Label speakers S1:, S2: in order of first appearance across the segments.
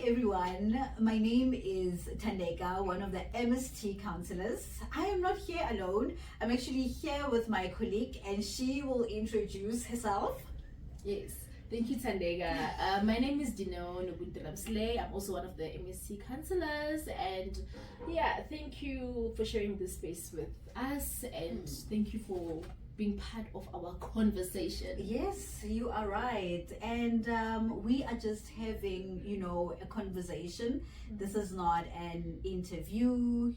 S1: everyone. My name is Thandeka, one of the MST counselors. I am not here alone. I'm actually here with my colleague and she will introduce herself.
S2: Yes, thank you, Thandeka. My name is Dineo. I'm also one of the MST counselors, and thank you for sharing this space with us, and thank you for being part of our conversation.
S1: Yes, you are right. And we are just having, a conversation. This is not an interview,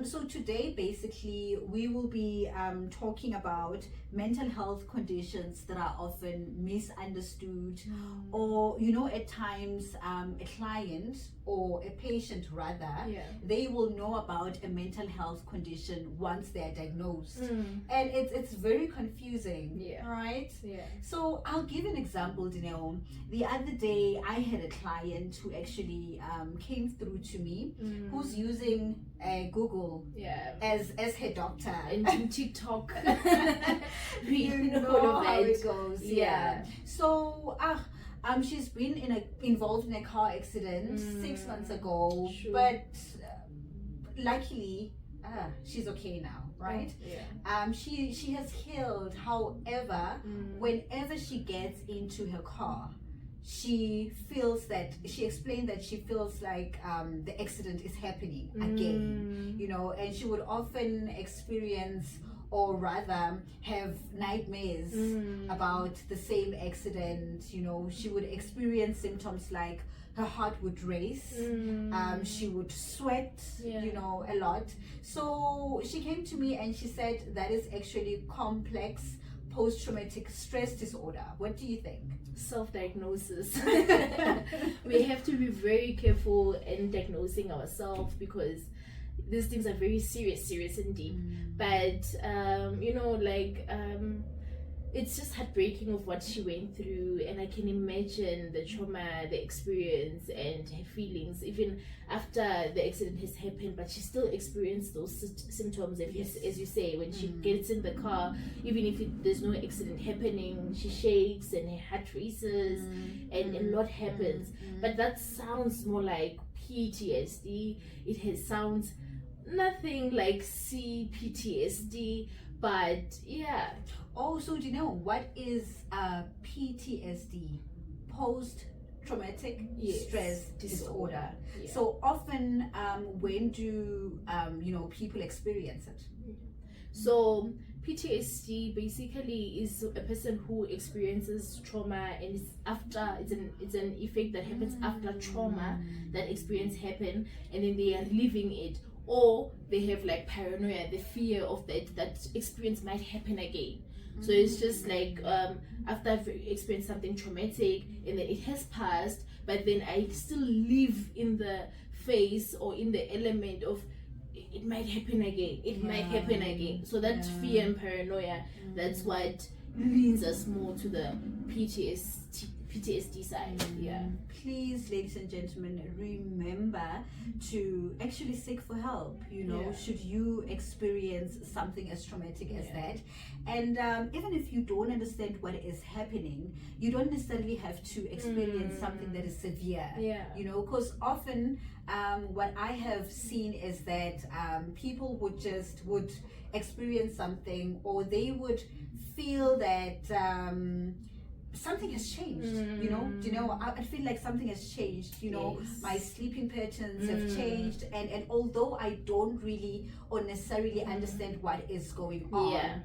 S1: So today, basically, we will be talking about mental health conditions that are often misunderstood, or, at times, a client or a patient rather, they will know about a mental health condition once they're diagnosed. And it's very confusing, right? So I'll give an example, Dineo. The other day I had a client who actually came through to me, who's using Google as her doctor
S2: and TikTok.
S1: You know how it goes. So she's been involved in a car accident 6 months ago, but luckily she's okay now, right? She has healed. However, whenever she gets into her car, she explained that she feels like the accident is happening again, and she would often experience, or rather have, nightmares about the same accident. She would experience symptoms like her heart would race, she would sweat, a lot. So she came to me and she said that is actually complex post-traumatic stress disorder. What do you think?
S2: Self-diagnosis. We have to be very careful in diagnosing ourselves because these things are very serious and deep. But it's just heartbreaking of what she went through, and I can imagine the trauma, the experience, and her feelings even after the accident has happened. But she still experienced those symptoms, as you say, when she gets in the car, even if there's no accident happening, she shakes and her heart races, and a lot happens. But that sounds more like PTSD. Sounds nothing like CPTSD, but
S1: Oh, so do you know what is PTSD? Post-traumatic stress disorder. So often, when do people experience it?
S2: So PTSD basically is a person who experiences trauma, and it's an effect that happens after trauma that experience happened, and then they are reliving it, or they have like paranoia, the fear of that experience might happen again. So it's just like after I've experienced something traumatic and then it has passed, but then I still live in the phase or in the element of it might happen again. It might happen again. So that fear and paranoia, that's what leans us more to the PTSD side.
S1: Please, ladies and gentlemen, remember to actually seek for help, should you experience something as traumatic as that. And even if you don't understand what is happening, you don't necessarily have to experience something that is severe, because often what I have seen is that people would experience something, or they would feel that something has changed. I feel like something has changed. My sleeping patterns have changed, and although I don't really or necessarily understand what is going on,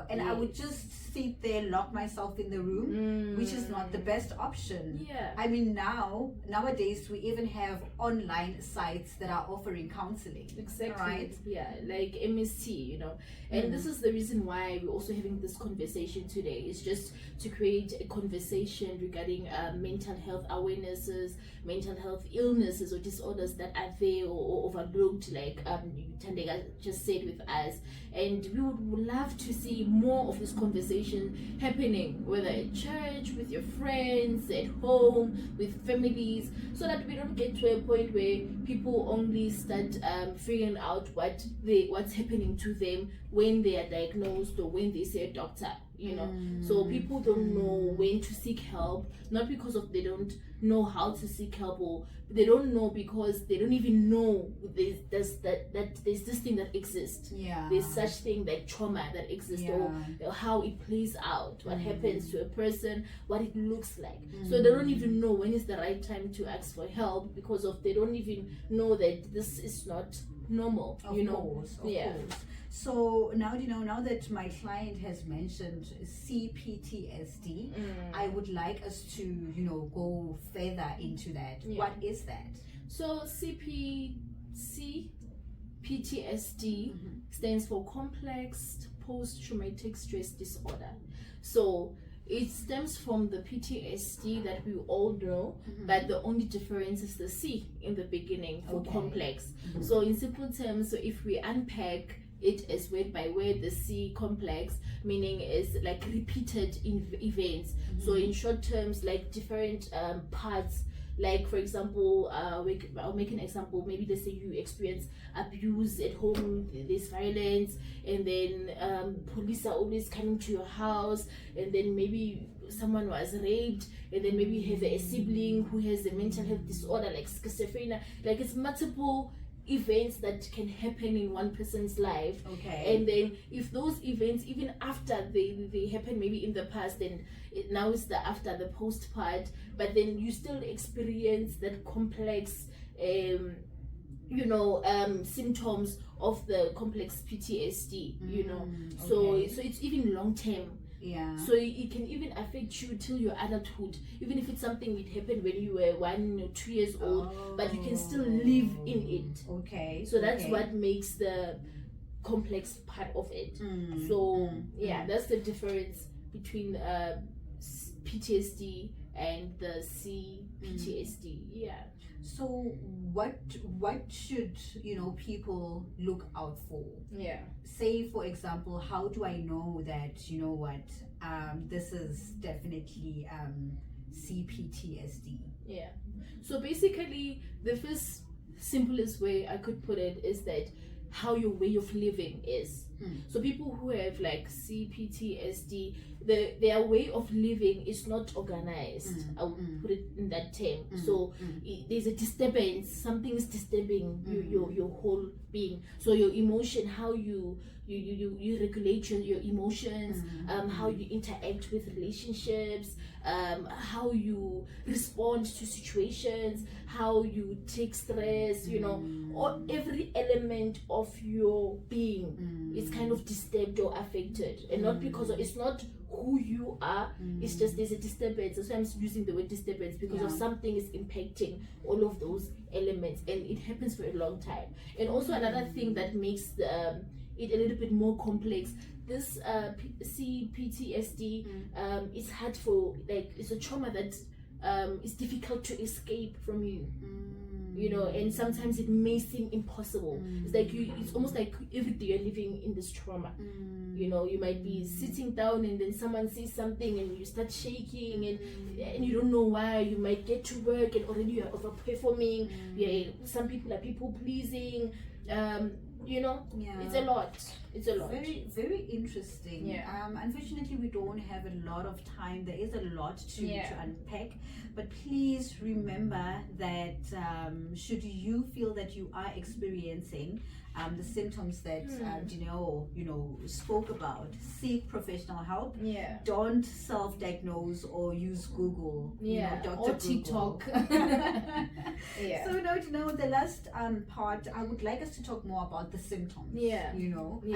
S1: and I would just sit there, lock myself in the room, which is not the best option. I mean, nowadays we even have online sites that are offering counseling.
S2: Exactly.
S1: Right?
S2: Like MST, and this is the reason why we're also having this conversation today. It's just to create a conversation regarding mental health awarenesses, mental health illnesses or disorders that are there or overlooked, like Thandeka just said with us. And we would love to see more of this conversation happening, whether at church, with your friends, at home, with families, so that we don't get to a point where people only start figuring out what's happening to them when they are diagnosed or when they see a doctor, you know. So people don't know when to seek help, not because of they don't know how to seek help, or they don't know because they don't even know there's this thing that exists. There's such thing like trauma that exists, or how it plays out, what happens to a person, what it looks like. So they don't even know when is the right time to ask for help, because of they don't even know that this is not normal.
S1: Of course. So now now that my client has mentioned CPTSD, I would like us to go further into that. What is that?
S2: So PTSD stands for complex post-traumatic stress disorder. So it stems from the PTSD that we all know, but the only difference is the C in the beginning for complex. So in simple terms, so if we unpack it as word by word, the C, complex, meaning is like repeated events. So in short terms, like different parts. Like for example, I'll make an example. Maybe let's say you experience abuse at home, there's violence, and then police are always coming to your house, and then maybe someone was raped, and then maybe you have a sibling who has a mental health disorder like schizophrenia. Like it's multiple events that can happen in one person's life. And then if those events, even after they happen maybe in the past, then now it's the after, the post part, but then you still experience that complex symptoms of the complex PTSD, so it's even long term. So it can even affect you till your adulthood, even if it's something that happened when you were 1 or 2 years old, but you can still live in it. So that's what makes the complex part of it. So that's the difference between PTSD and the CPTSD.
S1: So what should people look out for? Say for example, how do I know that this is definitely CPTSD?
S2: So basically the first simplest way I could put it is that how your way of living is. So people who have like CPTSD, their way of living is not organized. I would put it in that term. So there's a disturbance. Something is disturbing your whole being. So your emotion, how you regulate your emotions, how you interact with relationships, how you respond to situations, how you take stress, or every element of your being is kind of disturbed or affected, and not because it's not who you are, it's just there's a disturbance. That's why I'm using the word disturbance, because of something is impacting all of those elements, and it happens for a long time. And also another thing that makes it a little bit more complex, this CPTSD is hard for, like, it's a trauma that is difficult to escape from you. And sometimes it may seem impossible. It's like it's almost like every day you're living in this trauma. You might be sitting down and then someone says something and you start shaking, and you don't know why. You might get to work and already you're overperforming. Some people are people pleasing. It's a lot.
S1: Very, very interesting. Unfortunately, we don't have a lot of time. There is a lot to unpack, but please remember that should you feel that you are experiencing the symptoms that Dineo spoke about, seek professional help. Don't self-diagnose or use Google, Dr.
S2: or TikTok.
S1: So now the last part, I would like us to talk more about the symptoms.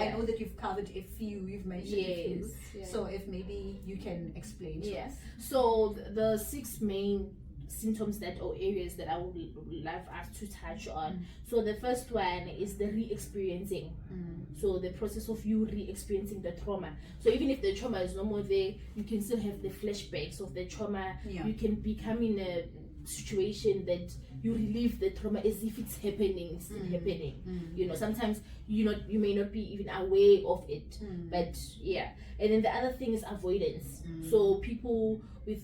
S1: I know that you've covered a few, you've mentioned a few. So if maybe you can explain to us.
S2: So the 6 main symptoms that, or areas that I would love us to touch on. So the first one is the re-experiencing. So the process of you re-experiencing the trauma. So even if the trauma is no more there, you can still have the flashbacks of the trauma. You can become in a situation that you relive the trauma as if it's happening, still happening. Sometimes you may not be even aware of it, but and then the other thing is avoidance. So people with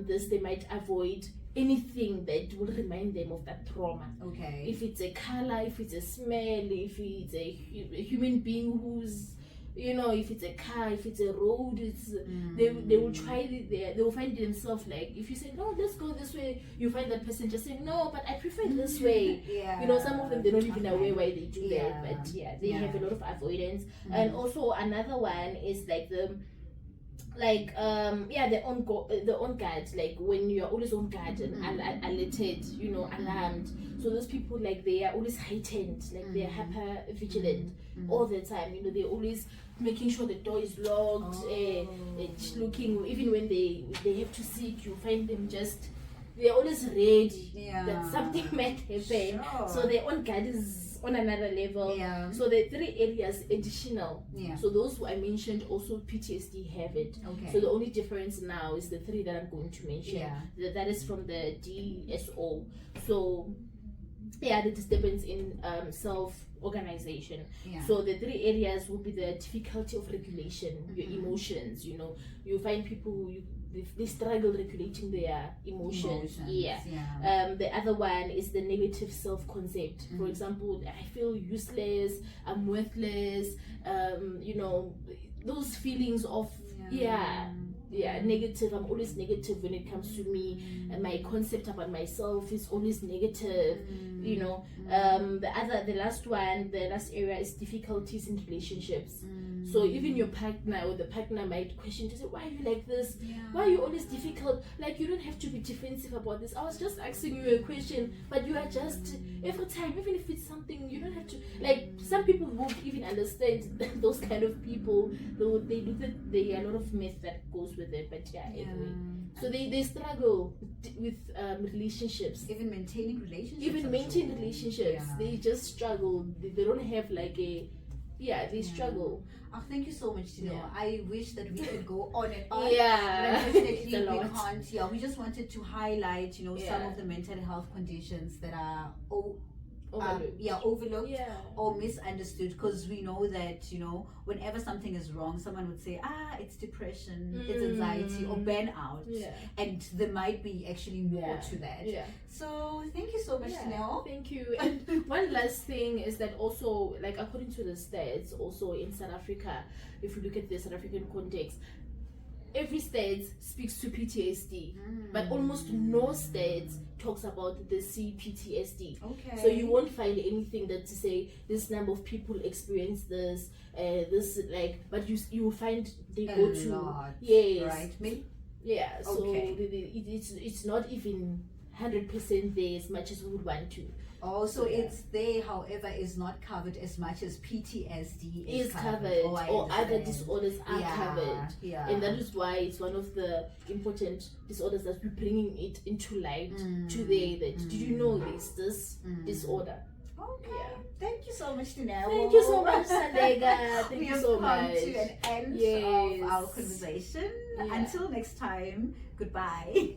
S2: this, they might avoid anything that will remind them of that trauma.
S1: Okay.
S2: If it's a color, if it's a smell, if it's a human being who's you know, if it's a car, if it's a road, it's they will try it there. They will find themselves like, if you say no, let's go this way, you find that person just saying no, but I prefer this way. You know, some of them they're not even aware why they do that, but they have a lot of avoidance. And also another one is like the on guard, like when you're always on guard and alerted, you know, alarmed. So those people, like, they are always heightened, like they are hyper vigilant all the time, you know, they're always making sure the door is locked, looking, even when they have to seek, you find them just, they're always ready that something might happen. So their on guard is on another level. So the 3 areas additional. So those who I mentioned, also PTSD have it. So the only difference now is the 3 that I'm going to mention. That is from the DSO. So the disturbance in self-organization. So the 3 areas will be the difficulty of regulation, your emotions. You know, you find people they struggle regulating their emotions. The other one is the negative self-concept. For example, I feel useless, I'm worthless, you know, those feelings of negative. I'm always negative when it comes to me, and my concept about myself is always negative. You know, the last area is difficulties in relationships. So even your partner or the partner might question to say, why are you like this? Why are you always difficult? Like, you don't have to be defensive about this. I was just asking you a question, but you are just, every time, even if it's something, you don't have to, like, some people won't even understand those kind of people. Though they do that, there are a lot of myth that goes with it, but anyway. So they struggle with relationships.
S1: Even maintaining relationships.
S2: They just struggle. They don't have like a, they struggle.
S1: Oh, thank you so much, Dineo. I wish that we could go on and on. But
S2: It's a
S1: unfortunately,
S2: lot.
S1: we can't. We just wanted to highlight, you know, some of the mental health conditions that are overlooked or misunderstood, because we know that, you know, whenever something is wrong, someone would say, it's depression, it's anxiety or burnout, and there might be actually more to that. So thank you so much, Dineo.
S2: Thank you. And one last thing is that also, like, according to the stats, also in South Africa, if you look at the South African context, every state speaks to PTSD, but almost no state talks about the CPTSD. So you won't find anything that to say this number of people experience this, but you will find they go to
S1: lot, right?
S2: So it's not even 100% there as much as we would want to.
S1: So it's there, however, is not covered as much as PTSD is
S2: covered, or other disorders are covered. And that is why it's one of the important disorders that we're bringing it into light today. That did you know there's this disorder?
S1: Thank you so much, Dineo.
S2: Thank you so much, Thandeka. Thank you so much.
S1: We have come to an end of our conversation. Until next time, goodbye.